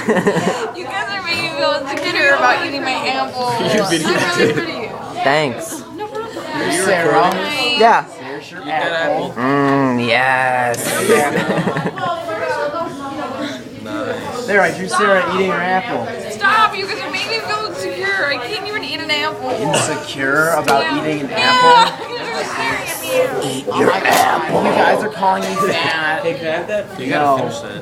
You guys are making me feel insecure about eating my apple. I'm really pretty. Thanks. No problem. Sarah. Yeah. Here's your Eat that apple. Yes. Nice. There, I drew Sarah eating her apple. Stop! You guys are making me feel insecure. I can't even eat an apple. Insecure about eating an apple? You're staring at me. Eat your apple. You guys are calling me fat. Hey, can I have that? You gotta finish that.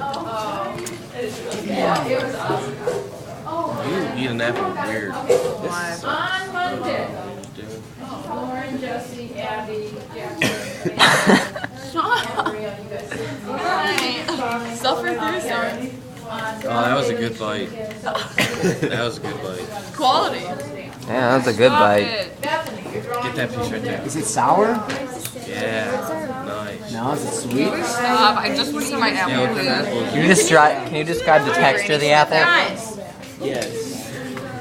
You eat an apple weird. On Monday, Lauren, Jesse, Abby, Jackson, Suffer through some Oh, that was a good bite. That was a good bite. quality. Yeah, that's a good bite. Get that piece right there. Is it sour? Yeah. Nice. No, is it sweet? Stop! I just want to eat my Yeah, apple. with the apples. Can you describe the texture of the apple? Yes.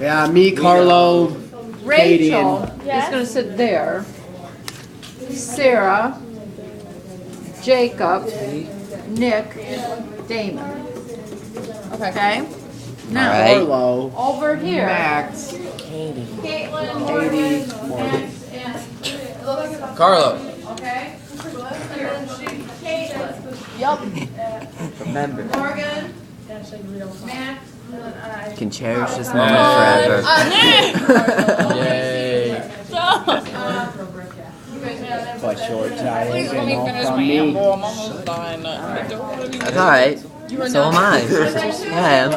Yeah, me, Carlo, Katie, Rachel and is going to sit there. Sarah, Jacob, Nick, Damon. Okay. Now All right. Carlo, over here. Max, Caitlin, Katie, Morgan, and Carlo. okay. Caitlin. Remember. Morgan, Max, and I. You can cherish this moment forever. Yay. but short child Please let me finish from my me. apple. I'm almost done. I don't want to be. That's alright. So am I. Yeah, I am.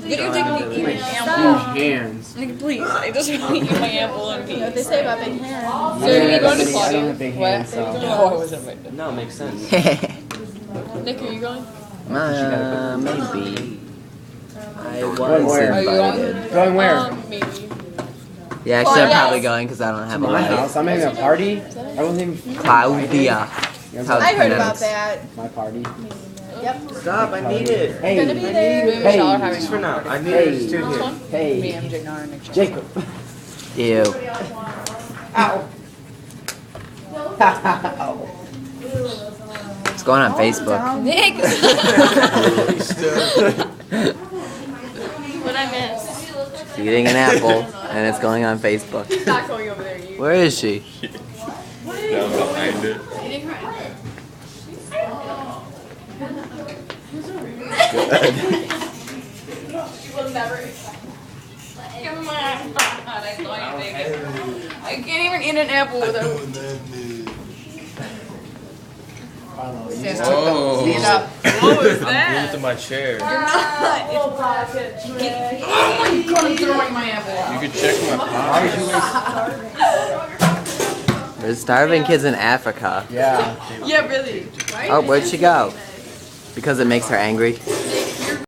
Video taking me eat my apple. Huge hands. Like, please, I just want to eat my apple in peace. They say about big hands. So, are you going to I don't Claudia? have big hands, so. No, I wasn't invited. No, it makes sense. Nick, are you going? Maybe. I was Going where? invited. Going where? Maybe. Yeah, actually, I'm probably going because I don't have a My light. house. I'm having a party. I wasn't even. Claudia. That's how it's I heard about pronounced. that. My party. Stop, I need it. Hey, Gonna be there. hey, Just for now. I need Hey. it too here. hey, MJ, Nara, Nick. Jacob. Ew. Ow. It's going on Facebook. Nick! What I missed? Eating an apple, and it's going on Facebook. Not going over there. You. Where is she? Down behind it. Will never. Give me my apple. I can't even eat an apple without. Whoa. Stand up. What was I'm that? glued to my chair. You're not. Oh my god, I'm throwing my apple. You can check my pocket. There's starving kids in Africa. Yeah. Yeah, really. Right? Oh, where'd she go? Because it makes her angry.